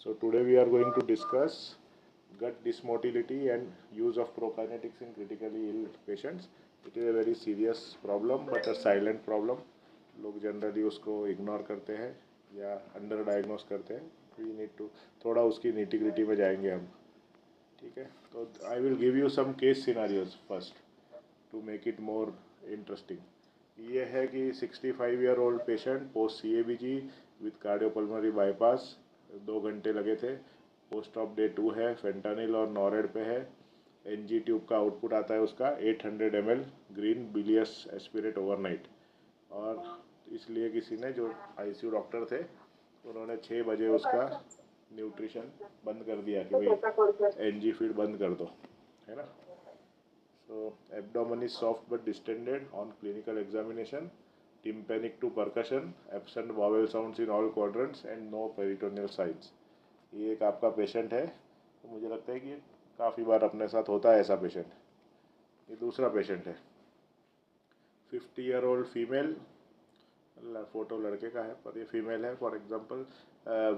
So today we are going to discuss gut dysmotility and use of prokinetics in critically ill patients. It is a very serious problem but a silent problem. लोग generally उसको ignore करते हैं या under diagnose करते हैं. We need to थोड़ा उसकी nitty-gritty में जाएंगे हम. ठीक है, तो I will give you some case scenarios first to make it more interesting. ये है कि 65-year-old patient post CABG with cardiopulmonary bypass. 2 घंटे लगे थे. पोस्ट ऑफ डे 2 है. फेंटानिल और नॉरेड पे है. NG ट्यूब का आउटपुट आता है उसका 800 ml ग्रीन बिलियस एस्पिरेट ओवरनाइट. और इसलिए किसी ने जो ICU डॉक्टर थे उन्होंने 6 बजे उसका न्यूट्रिशन बंद कर दिया कि भाई NG फीड बंद कर दो, है ना. So abdomen is soft but distended on clinical examination. Tympanic to percussion, absent vowel sounds in all quadrants and no peritoneal signs. ये एक आपका पेशेंट है. तो मुझे लगता है कि काफ़ी बार अपने साथ होता है ऐसा पेशेंट. ये दूसरा पेशेंट है. 50-year-old female. फ़ोटो लड़के का है पर ये फीमेल है. For example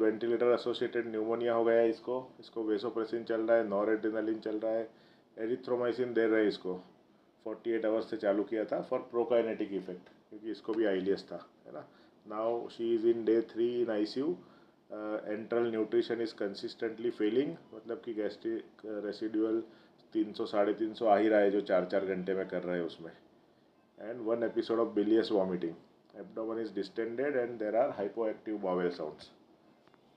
ventilator associated pneumonia हो गया है इसको वेसोप्रेसिन चल रहा है, नॉरेड्रेनालिन चल रहा है, एरिथ्रोमाइसिन दे रहे हैं इसको. 48 आवर्स से चालू किया था फॉर प्रोकाइनेटिक इफेक्ट क्योंकि इसको भी आइलियस था, है ना. Now she is in day 3 in ICU. Enteral nutrition is consistently failing, मतलब कि गैस्ट्रिक रेसिडुअल 300-350 आ ही रहा है जो 4-4 घंटे में कर रहे हैं उसमें. And 1 episode of bilious vomiting. Abdomen is distended and there are hypoactive bowel sounds.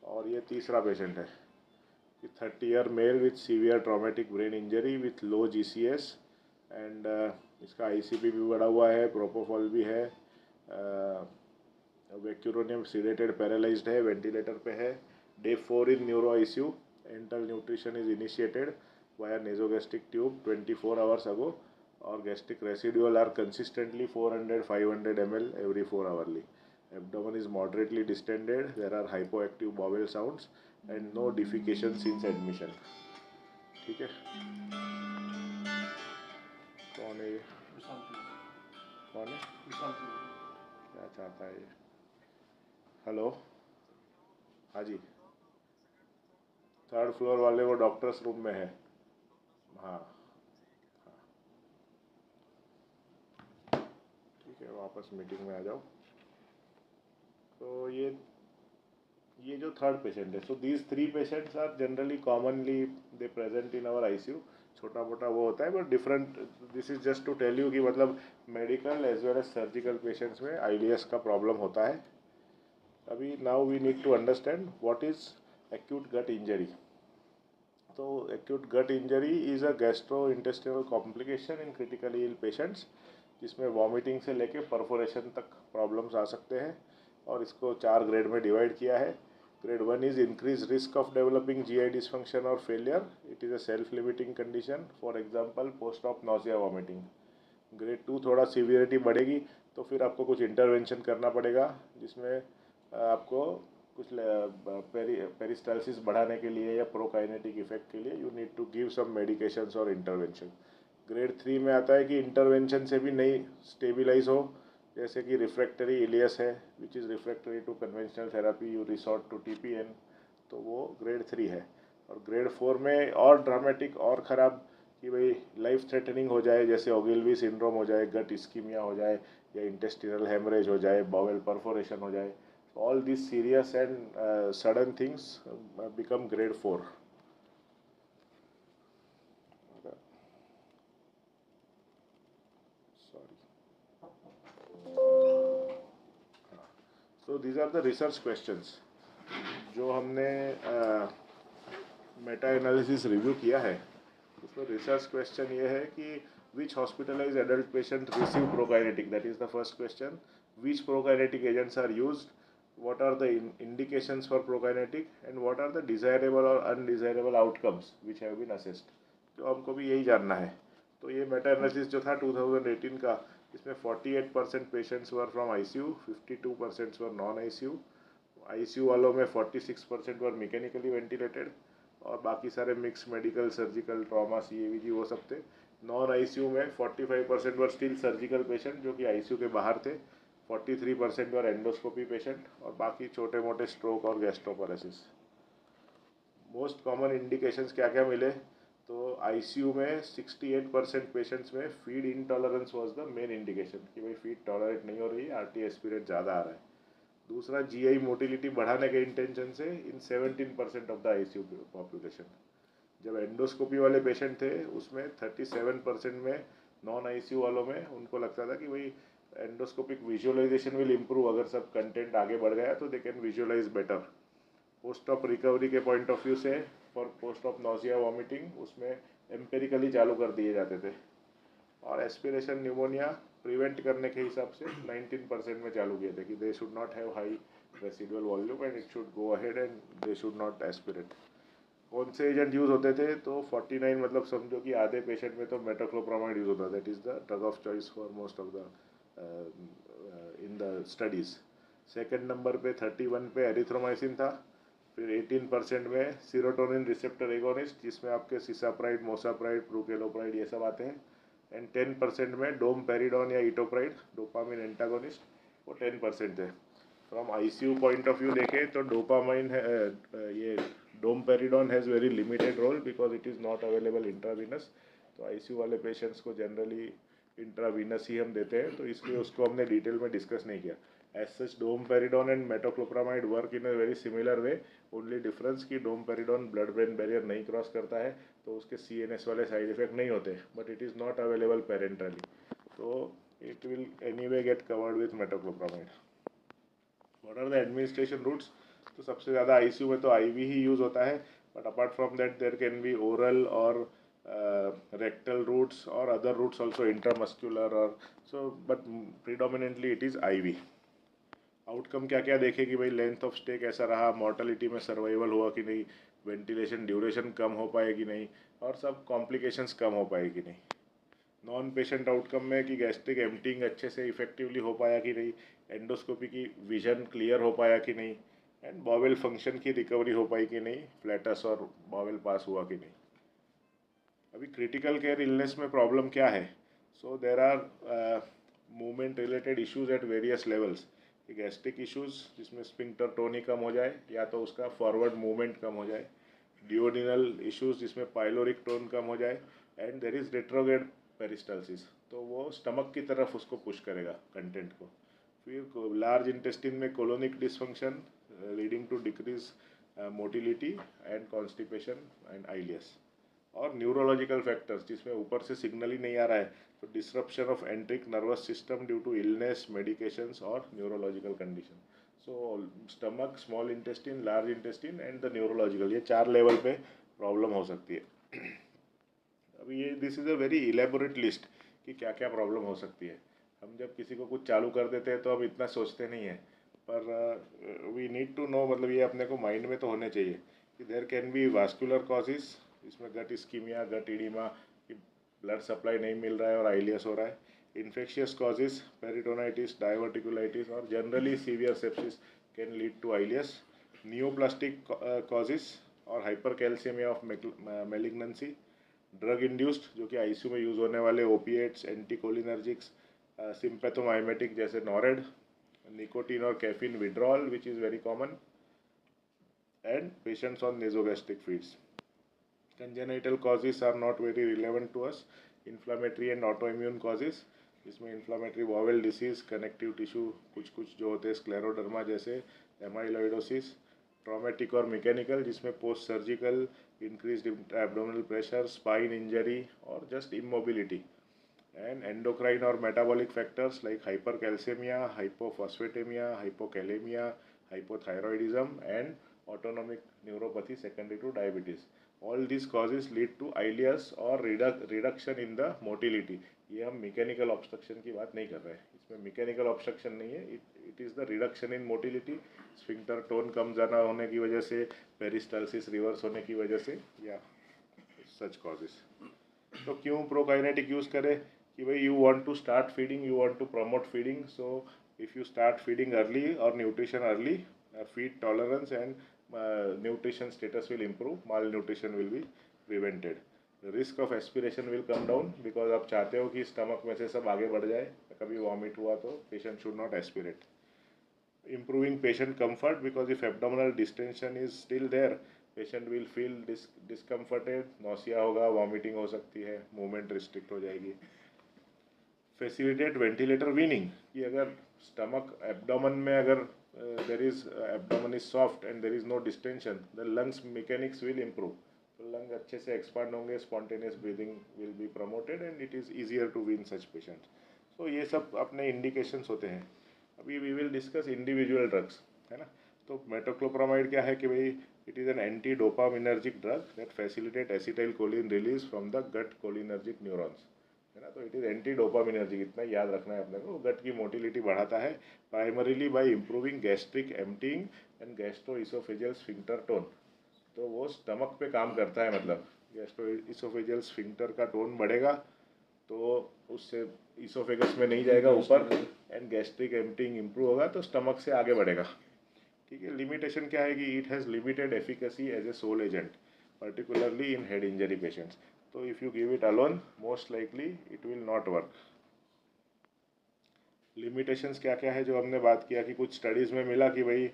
और ये तीसरा पेशेंट है. 30-year male with severe traumatic brain injury with low GCS and इसका ICP भी बढ़ा हुआ है, प्रोपोफॉल भी है, वेक्यूरोनियम सीडेटेड पैरालाइज्ड है, वेंटिलेटर पे है. Day 4 in neuro ICU. Enteral nutrition is initiated via nasogastric tube 24 hours ago. और gastric residual are consistently 400-500 ml every 4 hourly. Abdomen is moderately distended. There are hypoactive bowel sounds and no defecation since admission. ठीक है. कौन है ये? कौन है? क्या चाहता है ये? हेलो. हाँ जी. 3rd फ्लोर वाले वो डॉक्टर्स रूम में है. हाँ. ठीक है, वापस मीटिंग में आ जाओ. तो ये जो 3rd पेशेंट है. So these 3 patients are generally commonly they present in our ICU. छोटा मोटा वो होता है but different. This is just to tell you कि मतलब medical as well as surgical patients में ILS का प्रॉब्लम होता है. अभी now we need to understand what is acute gut injury. तो acute gut injury is a gastro intestinal complication in critically ill patients जिसमें vomiting से लेके perforation तक प्रॉब्लम्स आ सकते हैं. और इसको 4 ग्रेड में डिवाइड किया है. Grade 1 is increase risk of developing GI dysfunction और failure. It is a self limiting condition. For example post of nausea vomiting. Grade 2 थोड़ा सीवियरिटी बढ़ेगी तो फिर आपको कुछ इंटरवेंशन करना पड़ेगा जिसमें आपको कुछ पेरिस्टालसिस बढ़ाने के लिए या प्रोकाइनेटिक इफेक्ट के लिए you need to give some medications और इंटरवेंशन. ग्रेड 3 में आता है कि इंटरवेंशन से भी नहीं स्टेबिलाइज हो, जैसे कि रिफ्रैक्टरी इलियस है which is refractory to conventional therapy, you resort to TPN. तो वो ग्रेड 3 है. और ग्रेड 4 में और ड्रामेटिक और ख़राब कि भाई लाइफ थ्रेटनिंग हो जाए, जैसे ओगिलवी सिंड्रोम हो जाए, गट इस्कीमिया हो जाए या इंटेस्टिनल हेमरेज हो जाए, बाउल परफोरेशन हो जाए. All this serious and sudden things become grade 4. So these are the research questions जो हमने मेटा एनालिसिस रिव्यू किया है. उसमें रिसर्च क्वेश्चन ये है कि which hospitalize adult patient receive prokinetic. That is the first question. Which prokinetic agents are used, what are the indications for prokinetic and what are the desirable or undesirable outcomes which have been assessed. तो हमको भी यही जानना है. तो ये Meta analysis जो था 2018 का, इसमें 48% patients were from ICU, 52% were non ICU. ICU वालों में 46% वर मैकेनिकली वेंटिलेटेड और बाकी सारे mix medical, surgical, trauma, CABG वो सब थे. नॉन ICU में 45% वर स्टिल सर्जिकल पेशेंट जो कि ICU के बाहर थे, 43% वर एंडोस्कोपी पेशेंट और बाकी छोटे मोटे स्ट्रोक और गैस्ट्रोपरेसिस. मोस्ट कॉमन इंडिकेशंस क्या क्या मिले, तो आईसीयू में 68% पेशेंट्स में feed intolerance was the main indication कि भाई फीड टॉलरेट नहीं हो रही है, आरटी एस्पिरेट ज़्यादा आ रहा है। दूसरा, जीआई मोटिलिटी बढ़ाने के इंटेंशन से इन 17% ऑफ द आईसीयू पॉपुलेशन। जब एंडोस्कोपी वाले पेशेंट थे उसमें 37% में नॉन आईसीयू वालों में उनको लगता था कि भाई एंडोस्कोपिक विजुअलाइजेशन विल इम्प्रूव, अगर सब कंटेंट आगे बढ़ गया तो they can visualize better. Post of recovery के पॉइंट ऑफ व्यू से for post of nausea vomiting उसमें एम्पेरिकली चालू कर दिए जाते थे, और एस्पिरेशन न्यूमोनिया प्रिवेंट करने के हिसाब से 19% में चालू किए थे कि they should not have high residual volume and it should go ahead and they should not aspirate. कौन से एजेंट यूज़ होते थे, तो 49, मतलब समझो कि आधे पेशेंट में तो मेटोक्लोप्रामाइड यूज़ होता, that is the drug of choice for most of the in the studies. Second number पे 31 पे एरिथ्रोमाइसिन था। फिर 18% में सीरोटोनिन रिसेप्टर एगोनिस्ट, जिसमें आपके सिसाप्राइड, मोसाप्राइड, प्रूकेलोप्राइड ये सब आते हैं। एंड 10% में डोम पेरिडोन या इटोप्राइड, डोपामिन एंटागोनिस्ट, वो 10% थे। From ICU point of view देखें तो डोपामाइन है, ये domperidone has very limited role because it is not available intravenous. तो आईसीयू वाले पेशेंट्स को जनरली इंट्रावीनस ही हम देते हैं, तो इसलिए उसको हमने डिटेल में डिस्कस नहीं किया। As such domperidone and metoclopramide work in a very similar way, only difference कि डोमपेरिडोन ब्लड ब्रेन बैरियर नहीं क्रॉस करता है, तो उसके सीएनएस वाले साइड इफेक्ट नहीं होते, but it is not available parenterally, तो it will anyway get covered with metoclopramide. What are the administration routes, तो सबसे ज़्यादा आईसीयू में तो आईवी ही यूज़ होता है, but apart from that there can be oral और रेक्टल रूट्स और अदर रूट्स ऑल्सो, इंट्रामस्क्यूलर और so, but predominantly it is IV. Outcome क्या क्या देखे कि भाई लेंथ ऑफ स्टे कैसा रहा, मॉर्टेलिटी में सर्वाइवल हुआ कि नहीं, वेंटिलेशन ड्यूरेशन कम हो पाए कि नहीं, और सब कॉम्प्लिकेशंस कम हो पाए कि नहीं। नॉन पेशेंट आउटकम में कि गैस्ट्रिक एम्पटिंग अच्छे से इफेक्टिवली हो पाया कि नहीं, एंडोस्कोपी की विजन क्लियर हो पाया कि नहीं, एंड बॉवेल फंक्शन की रिकवरी हो पाई कि नहीं, फ्लैटस और बॉवेल पास हुआ कि नहीं। अभी क्रिटिकल केयर इलनेस में प्रॉब्लम क्या है, so there are movement related issues at various levels. Gastric issues जिसमें स्पिंक्टर टोन ही कम हो जाए या तो उसका फॉरवर्ड मूवमेंट कम हो जाए, डिओडिनल इश्यूज जिसमें पाइलोरिक टोन कम हो जाए, and there is retrograde peristalsis, तो वो स्टमक की तरफ उसको पुश करेगा कंटेंट को। फिर लार्ज इंटेस्टिन में colonic dysfunction leading to decrease motility and constipation and ileus. और न्यूरोलॉजिकल फैक्टर्स जिसमें ऊपर से सिग्नल ही नहीं आ रहा है, तो disruption of enteric nervous system due to illness, medications और neurological condition. So stomach, small intestine, large intestine and the neurological, ये 4 लेवल पे प्रॉब्लम हो सकती है। अभी ये this is a very elaborate list कि क्या क्या प्रॉब्लम हो सकती है। हम जब किसी को कुछ चालू कर देते हैं तो हम इतना सोचते नहीं हैं, पर वी नीड टू नो, मतलब ये अपने को माइंड में तो होने चाहिए कि there can be vascular causes, इसमें गट इस्कीमिया, गट इडीमा, कि ब्लड सप्लाई नहीं मिल रहा है और आइलियस हो रहा है। इन्फेक्शियस कॉजेज, पेरिटोनाइटिस, डायवर्टिकुलाइटिस और generally severe sepsis can lead to ileus. Neoplastic causes और hypercalcemia of malignancy. Drug induced, जो कि आईसीयू में यूज़ होने वाले ओपिएट्स, एंटीकोलिनर्जिक्स, सिम्पैथोमाइमेटिक जैसे नॉरेड, निकोटीन और caffeine withdrawal which is very common, and patients on nasogastric feeds. Congenital causes are not very relevant to us. Inflammatory and autoimmune causes, जिसमें inflammatory bowel disease, connective tissue कुछ कुछ जो होते हैं scleroderma जैसे, amyloidosis. Traumatic और mechanical, जिसमें post surgical increase abdominal pressure, spine injury और जस्ट इमोबिलिटी। एंड एंडोक्राइन और metabolic factors like hypercalcemia, hypophosphatemia, hypokalemia, hypothyroidism and autonomic neuropathy secondary to diabetes. All these causes lead to ileus or reduction in the motility. ये हम mechanical obstruction की बात नहीं कर रहे हैं, इसमें मैकेनिकल ऑब्स्ट्रक्शन नहीं है, it is the reduction in motility, sphincter tone कम जाना होने की वजह से, पेरिस्टालसिस रिवर्स होने की वजह से, या सच कॉजेस। तो क्यों प्रोकाइनेटिक यूज़ करें कि भाई you want to start feeding, you want to promote feeding, so if you start feeding early और nutrition early, feed tolerance and nutrition status will improve, malnutrition will be prevented, the risk of aspiration will come down because आप चाहते हो कि stomach में से सब आगे बढ़ जाए, कभी वॉमिट हुआ तो patient should not aspirate. Improving patient comfort, because if abdominal distension is still there, patient will feel discomforted, nausea होगा, वॉमिटिंग हो सकती है, मूवमेंट रिस्ट्रिक्ट हो जाएगी। फैसिलिटेट वेंटिलेटर वीनिंग, कि अगर स्टमक एब्डोमेन में अगर there is abdomen is soft and there is no distension, the lungs mechanics will improve, तो लंग अच्छे से एक्सपांड होंगे, spontaneous breathing will be promoted and it is easier to wean such patients. So ये सब अपने indications होते हैं। अभी we will discuss individual drugs, है ना। तो मेटोक्लोप्रामाइड क्या है कि भाई it is an anti dopaminergic drug that facilitate acetylcholine release from the gut cholinergic neurons, है ना। तो इट इज़ एंटी डोपामिनर्जिक, इतना याद रखना है अपने को। गट की मोटिलिटी बढ़ाता है primarily bye improving gastric emptying and gastro oesophageal sphincter tone. तो वो स्टमक पे काम करता है, मतलब गैस्ट्रो इसोफेजियल स्फिंक्टर का टोन बढ़ेगा तो उससे इसोफेगस में नहीं जाएगा ऊपर, एंड गैस्ट्रिक एम्प्टीइंग इम्प्रूव होगा तो स्टमक से आगे बढ़ेगा। ठीक है। लिमिटेशन क्या है कि it has limited efficacy as a sole agent, particularly in head injury patients. तो if you give it alone most likely it will not work. Limitations क्या क्या है जो हमने बात किया कि कुछ स्टडीज़ में मिला कि भाई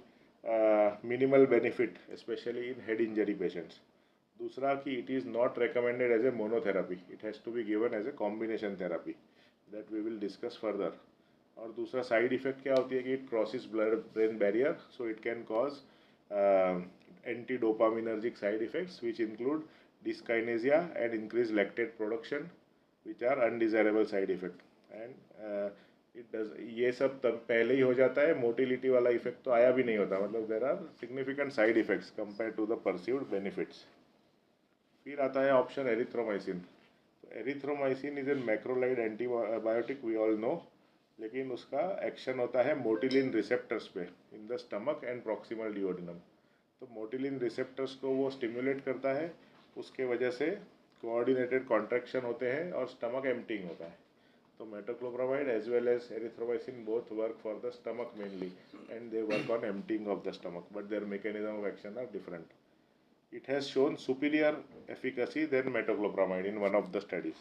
minimal benefit specially in head injury patients. दूसरा कि it is not recommended as a monotherapy, it has to be given as a combination therapy, that we will discuss further. और दूसरा साइड इफेक्ट क्या होती है कि it crosses blood brain barrier, so it can cause anti dopaminergic side effects which include dyskinesia and increased lactate production which are undesirable side effect and it does, ये सब तब पहले ही हो जाता है, मोटिलिटी वाला इफेक्ट तो आया भी नहीं होता, मतलब there are significant side effects compare to the perceived benefits. फिर आता है ऑप्शन एरिथ्रोमाइसिन। तो erythromycin is an macrolide antibiotic we all know, लेकिन उसका एक्शन होता है मोटिलिन रिसेप्टर्स पे in the stomach and proximal duodenum. तो मोटिलिन रिसेप्टर्स को वो स्टिमुलेट करता है, उसके वजह से कोऑर्डिनेटेड कॉन्ट्रैक्शन होते हैं और स्टमक एम्प्टिंग होता है। तो metoclopramide as well as erythromycin both work for the stomach mainly and they work on emptying of the stomach, but their mechanism of action are different. It has shown superior efficacy than metoclopramide in one of the studies.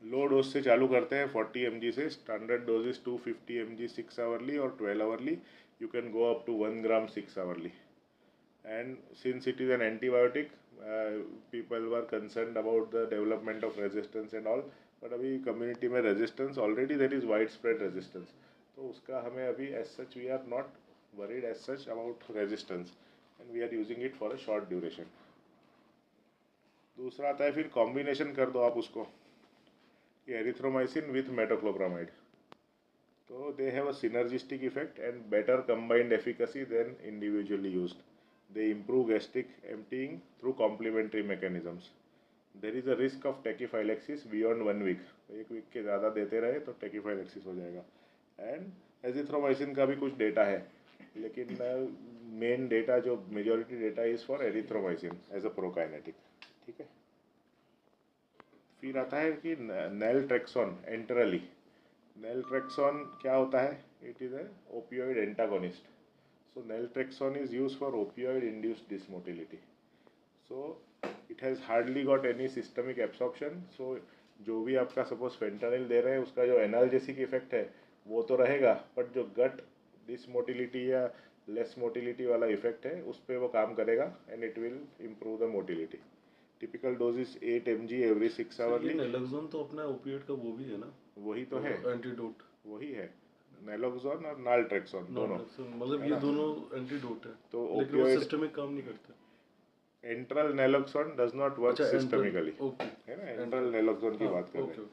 Low dose से चालू करते हैं 40 mg से, standard dose is 250 mg 6 hourly और 12 hourly, you can go up to 1 gram 6 hourly. And since it is an antibiotic, people were concern about the development of resistance and all, but अभी community में resistance already there is widespread resistance, तो उसका हमें अभी as such we are not worried as such about resistance and we are using it for a short duration. दूसरा आता है फिर कॉम्बिनेशन कर दो आप उसको, कि एरिथ्रोमाइसिन विथ मेटोक्लोप्रामाइड, तो they have a synergistic effect and better combined efficacy than individually used. They improve gastric emptying through complementary mechanisms. There is a risk of tachyphylaxis beyond 1 week, एक week के ज़्यादा देते रहे तो टेकिफाइलेक्सिस हो जाएगा। And azithromycin का भी कुछ डेटा है, लेकिन मेन डेटा जो majority data is for erythromycin as a prokinetic. ठीक है। फिर आता है कि नैलट्रेक्सोन एंटरली। नैलट्रेक्सोन क्या होता है? It is a opioid antagonist. So naltrexone is use for opioid induced dysmotility. So it has hardly got any systemic absorption. So जो भी आपका सपोज फेंटानिल दे रहे हैं उसका जो एनाल्जेसिक इफेक्ट है वो तो रहेगा, बट जो गट डिसमोटिलिटी या लेस मोटिलिटी वाला इफेक्ट है उस पर वो काम करेगा and it will improve the motility. Typical dose is 8 mg every 6 hourly. Naloxone तो अपना ओपिएट का वो भी है ना, वही तो है एंटीडोट, वही है नैलोक्सोन और नालट्रेक्सोन दोनों, मतलब ये दोनों एंटीडोट है, तो लेकिन वो सिस्टमिक काम नहीं करते। Enteral naloxone does not work systemically, है ना, एंट्रल नैलोक्सोन की बात कर रहे हैं।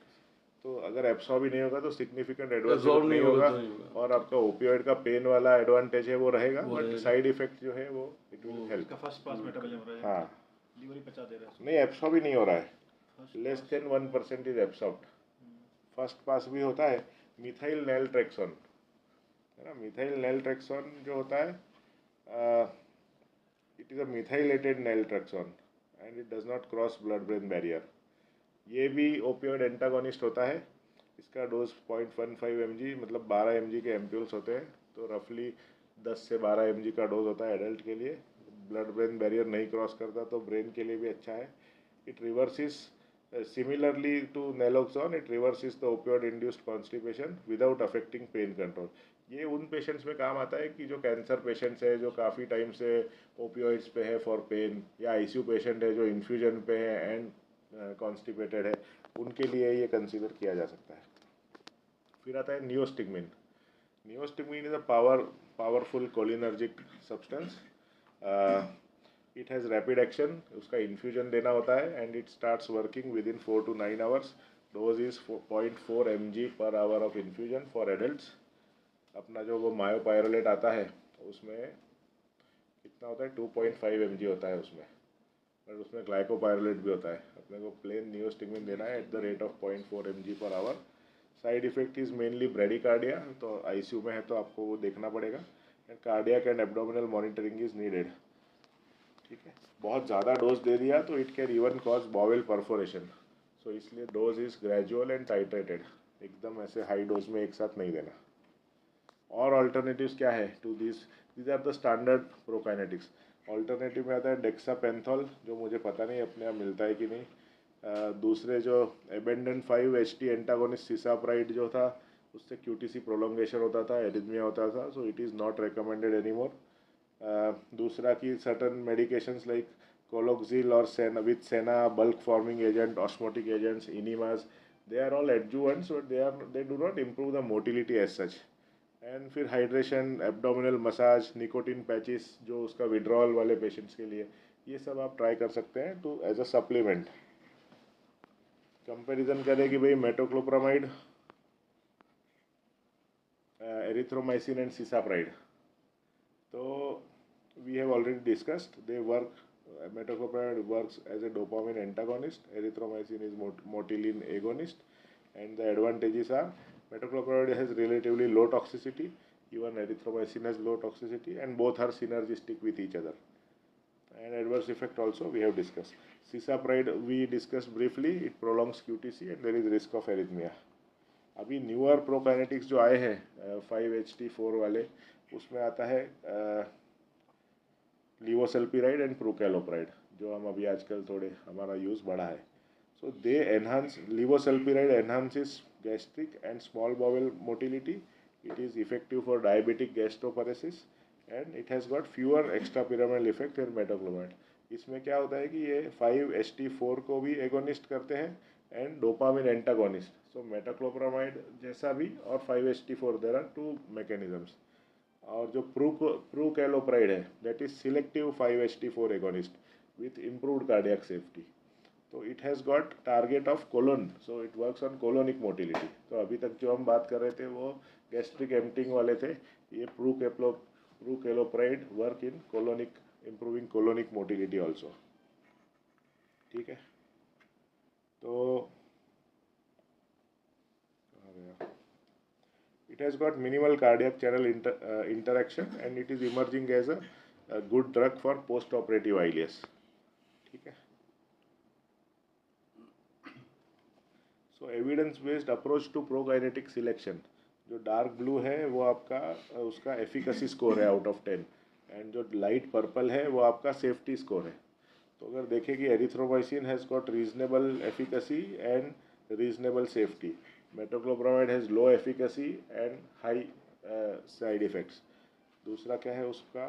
तो अगर एब्सॉर्ब ही नहीं होगा तो सिग्निफिकेंट एडवर्स नहीं होगा, और आपका ओपियोइड का पेन वाला एडवांटेज है वो रहेगा, बट साइड इफेक्ट जो है वो it will help. First pass metabolism हाँ, लीवर ही पचा दे रहा है, नहीं एब्सॉर्ब ही नहीं हो रहा है, less than 1% is absorbed. First pass भी होता है मिथाइल नैलट्रेक्सोन, है ना। मिथाइल नैलट्रेक्सोन जो होता है it is a methylated naltrexone and it does not cross blood brain barrier. ये भी ओपियोइड एंटागोनिस्ट होता है। इसका डोज 0.15 mg मतलब 12 mg के एम्प्यूल्स होते हैं, तो रफली 10 से 12 mg का डोज होता है एडल्ट के लिए। ब्लड ब्रेन बैरियर नहीं क्रॉस करता तो ब्रेन के लिए भी अच्छा है। It reverses similarly to naloxone, it reverses the opioid induced constipation without affecting pain control. ये उन पेशेंट्स में काम आता है कि जो कैंसर पेशेंट्स है, जो काफ़ी टाइम से ओपियोइड्स पे है फॉर पेन, या आईसीयू पेशेंट है जो इन्फ्यूजन पे है एंड कॉन्स्टिपेटेड है, उनके लिए ये कंसीडर किया जा सकता है। फिर आता है neostigmine. Neostigmine is a powerful cholinergic substance. It has rapid action, उसका इन्फ्यूजन देना होता है and it starts working with in 4 to 9 hours। Dose is 0.4 mg per hour of infusion for adults. अपना जो वो मायोपायरोलेट आता है उसमें कितना होता है, 2.5 mg होता है उसमें, और उसमें ग्लाइकोपायरोलेट भी होता है। अपने को प्लेन नियोस्टिग्मिन देना है at the rate of 0.4 mg per hour. Side effect is mainly bradycardia, तो आईसीयू में है तो आपको वो देखना पड़ेगा, and cardiac and abdominal monitoring is needed. ठीक है, बहुत ज़्यादा डोज दे दिया तो it can even cause bowel perforation, so इसलिए dose is gradual and titrated, एकदम ऐसे हाई डोज में एक साथ नहीं देना। और ऑल्टरनेटिव्स क्या है to this are the standard prokinetics. Alternative में आता है डेक्सापेंथोल, जो मुझे पता नहीं अपने यहाँ मिलता है कि नहीं। दूसरे जो एबेंडन 5-HT एंटागोनिस्ट सिसाप्राइड जो था, उससे क्यूटीसी प्रोलोंगेशन होता था, एरिथमिया होता था, so it is not recommended anymore. दूसरा की सर्टन मेडिकेशंस लाइक कोलोक्सिल और senna with senna, bulk forming agent, osmotic agents, enemas, they are all adjuvants but they do not improve the motility as such। And फिर hydration, abdominal massage, nicotine patches जो उसका withdrawal वाले patients के लिए, ये सब आप ट्राई कर सकते हैं two as a supplement. Comparison करें कि भाई मेटोक्लोप्रामाइड, एरिथ्रोमाइसिन एंड सिसाप्राइड, तो we have already discussed they work. Metoclopramide works as a dopamine antagonist, erythromycin is motilin agonist, and the advantages are metoclopramide has relatively low toxicity, even erythromycin has low toxicity, and both are synergistic with each other. And adverse effect also we have discussed. Cisapride we discussed briefly, it prolongs QTC and there is risk of arrhythmia. अभी newer प्रोकाइनेटिक्स जो आए हैं 5-HT4 वाले, उसमें आता है लीवोसल्पिराइड and प्रोकैलोप्राइड, जो हम अभी आजकल थोड़े हमारा यूज़ बढ़ा है। So they enhance, levosulpiride enhances gastric and small bowel motility, it is effective for diabetic gastroparesis and it has got fewer extrapyramidal effect in metoclopramide. इसमें क्या होता है कि ये 5-HT4 को भी एगोनिस्ट करते हैं and dopamine antagonist, so metoclopramide जैसा भी और 5-HT4, देयर आर 2 मैकेनिज्म्स। और जो प्रूकैलोप्राइड है that is selective 5-HT4 agonist with improved cardiac safety, तो it has got target of colon, so it works on colonic motility. तो अभी तक जो हम बात कर रहे थे वो गैस्ट्रिक एम्प्टिंग वाले थे, ये prucalopride work in colonic, improving colonic motility also. ठीक है, तो it has got minimal cardiac channel interaction and it is emerging as a good drug for post-operative ILS. ठीक है, so evidence based approach to prokinetic selection, जो dark blue है वो आपका उसका एफिकेसी स्कोर है आउट ऑफ 10, एंड जो light purple है वो आपका सेफ्टी स्कोर है। तो अगर देखें कि erythromycin has got reasonable efficacy and reasonable safety, metoclopramide has low efficacy and high side effects. दूसरा क्या है उसका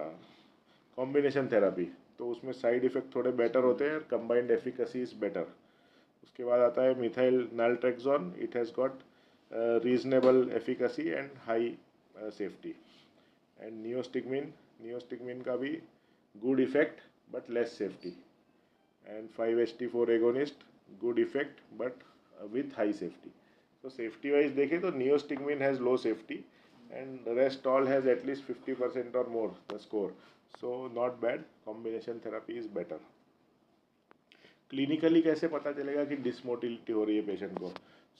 कॉम्बिनेशन थेरापी, तो उसमें साइड इफ़ेक्ट थोड़े बेटर होते हैं, कंबाइंड एफिकेसी इज़ बेटर। उसके बाद आता है methyl naltrexone, it has got reasonable efficacy and high safety. And neostigmine का भी good effect but less safety, and 5-HT4 agonist good effect but with high safety. तो safety wise देखें तो neostigmine has low safety and rest all has at least 50% और more the score, so not bad, combination therapy is better. Clinically कैसे पता चलेगा कि डिसमोटिलिटी हो रही है पेशेंट को?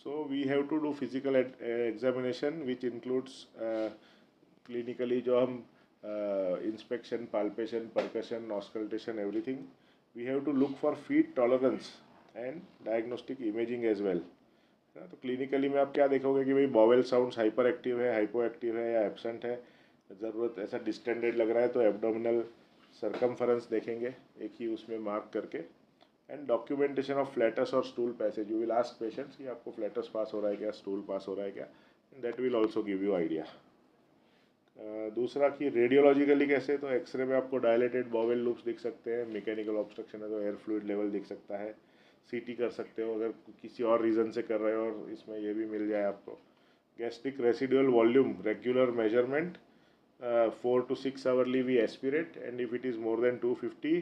So we have to do physical examination which includes clinically जो हम inspection, palpation, percussion, auscultation, everything. We have to look for feed tolerance and diagnostic imaging as well. तो क्लिनिकली में आप क्या देखोगे कि भाई बॉवेल साउंड्स हाइपर एक्टिव है, हाइपो एक्टिव है या एब्सेंट है, ज़रूरत ऐसा डिस्टेंडेड लग रहा है तो एब्डोमिनल सर्कमफरेंस देखेंगे एक ही उसमें मार्क करके, एंड डॉक्यूमेंटेशन ऑफ फ्लैटस और stool passage, you will ask patients कि आपको फ्लैटस पास हो रहा है क्या, स्टूल पास हो रहा है क्या, that will also give you idea. दूसरा कि रेडियोलॉजिकली कैसे, तो एक्सरे में आपको डायलेटेड बॉवेल लूप्स दिख सकते हैं, मैकेनिकल ऑब्स्ट्रक्शन है तो एयर फ्लूइड लेवल दिख सकता है, सीटी कर सकते हो अगर किसी और रीज़न से कर रहे हो, और इसमें ये भी मिल जाए आपको। Gastric residual volume regular measurement, 4 to 6 hourly we aspirate, and if it is more than 250,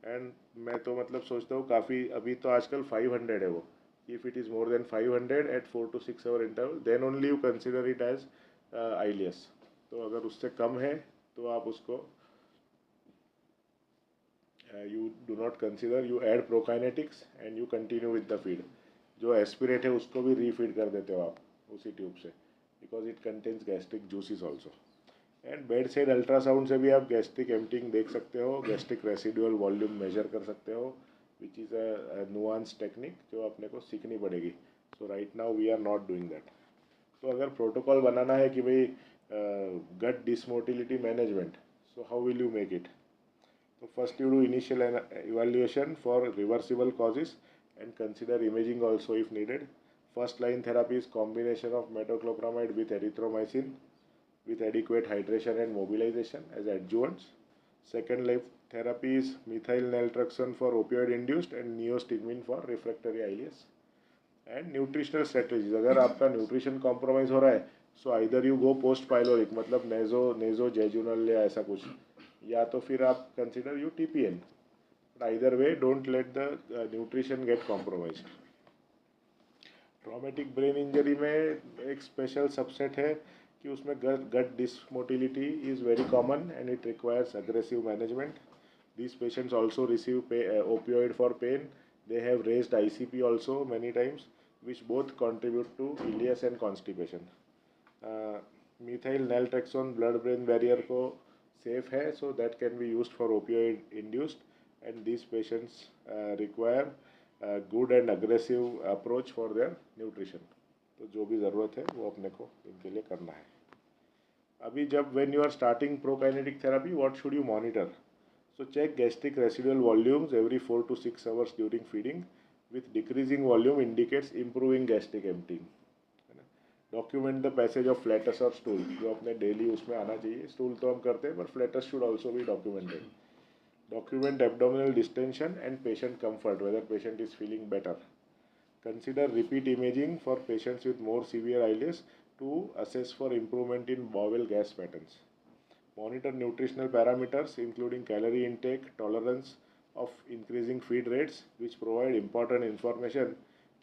and मैं तो मतलब सोचता हूँ काफ़ी, अभी तो आजकल 500 है वो, if it is more than 500 at 4 to 6 hour interval then only you consider it as ileus. तो अगर उससे कम है तो आप उसको you do not consider, you add prokinetics and you continue with the feed. जो एस्पिरेट है उसको भी रीफीड कर देते हो आप उसी ट्यूब से, because it contains gastric juices also. And bed side ultrasound से भी आप गैस्ट्रिक एम्प्टिंग देख सकते हो, गैस्ट्रिक रेसिडुअल वॉल्यूम मेजर कर सकते हो, which is a nuance technique जो अपने को सीखनी पड़ेगी। So right now we are not doing that. तो अगर प्रोटोकॉल बनाना है कि भाई gut dysmotility management, so how will you make it? So first you do initial evaluation for reversible causes and consider imaging also if needed. First line therapy is combination of metoclopramide with erythromycin with adequate hydration and mobilization as adjuvants. Second line therapy is methyl naltrexone for opioid induced and neostigmine for refractory ileus. And nutritional strategies, अगर आपका nutrition compromise हो रहा है so either you go post pyloric, मतलब नेजो jejunal या ऐसा कुछ, या तो फिर आप consider you TPN. Either way don't let the nutrition get compromise. Traumatic brain injury में एक स्पेशल सबसेट है कि उसमें gut dysmotility is very common and it requires aggressive management. These patients also receive opioid for pain. They have raised ICP also many times, which both contribute to ileus and constipation. Methyl naltrexone blood brain barrier को safe है, so that can be used for opioid induced, and these patients require good and aggressive approach for their nutrition. तो जो भी ज़रूरत है वो अपने को इनके लिए करना है। अभी जब when you are starting prokinetic therapy, what should you monitor? So check gastric residual volumes every 4 to 6 hours during feeding. With decreasing volume indicates improving gastric emptying. Document the passage of flats और stool, जो अपने daily उसमें आना चाहिए। Stool तो हम करते हैं पर flatus should also be documented. Document abdominal distension and patient comfort, whether patient is feeling better. Consider repeat imaging for patients with more severe ileus to assess for improvement in bowel gas patterns. Monitor nutritional parameters including calorie intake, tolerance of increasing feed rates, which provide important information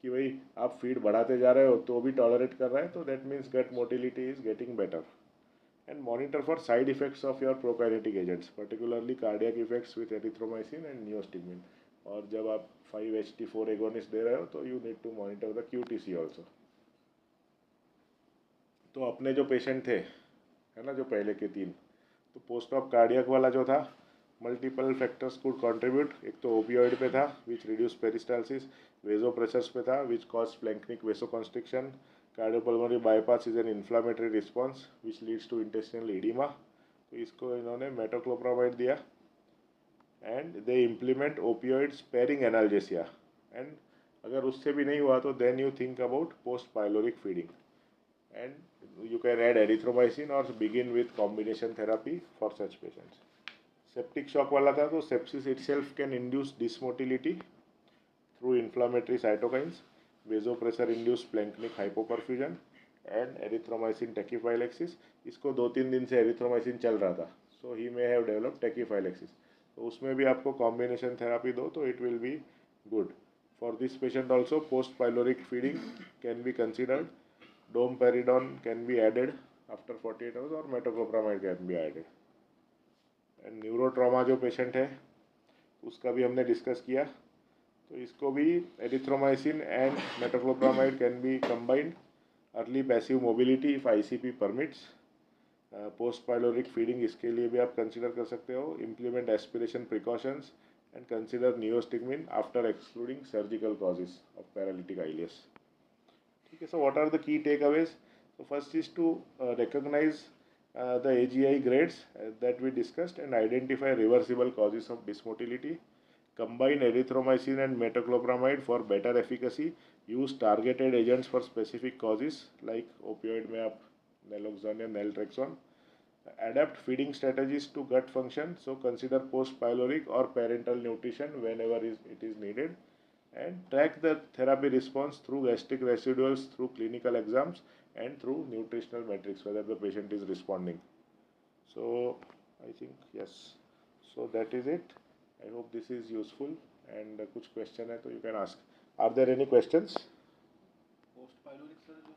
कि भाई आप feed बढ़ाते जा रहे हो तो भी tolerate कर रहा है, तो that means gut motility is getting better. And monitor for side effects of your prokinetic agents, particularly cardiac effects with erythromycin and neostigmine. और जब आप 5-HT4 एगोनिस्ट दे रहे हो तो you need to monitor the QTC also. तो अपने जो पेशेंट थे है ना, जो पहले के 3, तो पोस्ट ऑप कार्डियक वाला जो था, मल्टीपल फैक्टर्स कुड कंट्रीब्यूट। एक तो ओपियोइड पे था विच रिड्यूस पेरिस्टालसिस, वेजोप्रेशर्स पे था which cause splanchnic vasoconstriction, cardiopulmonary bypass is an inflammatory response which leads to intestinal oedema. तो इसको इन्होंने मेटोक्लोप्रामाइड दिया and they implement opioid sparing analgesia. And अगर उससे भी नहीं हुआ तो then you think about post pyloric feeding, and you can add erythromycin or begin with combination therapy for such patients. Septic shock वाला था तो sepsis itself can induce dysmotility through inflammatory cytokines, vasopressor induced splanchnic hypoperfusion and erythromycin tachyphylaxis। इसको 2-3 दिन से erythromycin चल रहा था, so he may have developed tachyphylaxis। तो उसमें भी आपको combination therapy दो तो it will be good। For this patient also post pyloric feeding can be considered। Domperidone can be added after 48 hours और metoclopramide can be added। And neurotrauma जो patient है उसका भी हमने डिस्कस किया, तो इसको भी erythromycin and metoclopramide can be combined. Early passive mobility if ICP permits. Post pyloric feeding इसके लिए भी आप कंसिडर कर सकते हो। Implement aspiration precautions and consider neostigmine after excluding surgical causes of paralytic eyelash. ठीक है, so what are the key takeaways? So first is to recognize the AGI grades that we discussed and identify reversible causes of dysmotility. Combine erythromycin and metoclopramide for better efficacy. Use targeted agents for specific causes like opioid में आप naloxone या naltrexone. adapt feeding strategies to gut function. So consider post-pyloric or parental nutrition whenever it is needed, and track the therapy response through gastric residuals, through clinical exams, and through nutritional metrics whether the patient is responding. So I think yes. So that is it. I hope this is useful. And कुछ question है तो you can ask. Are there any questions? Post pyloric sir जो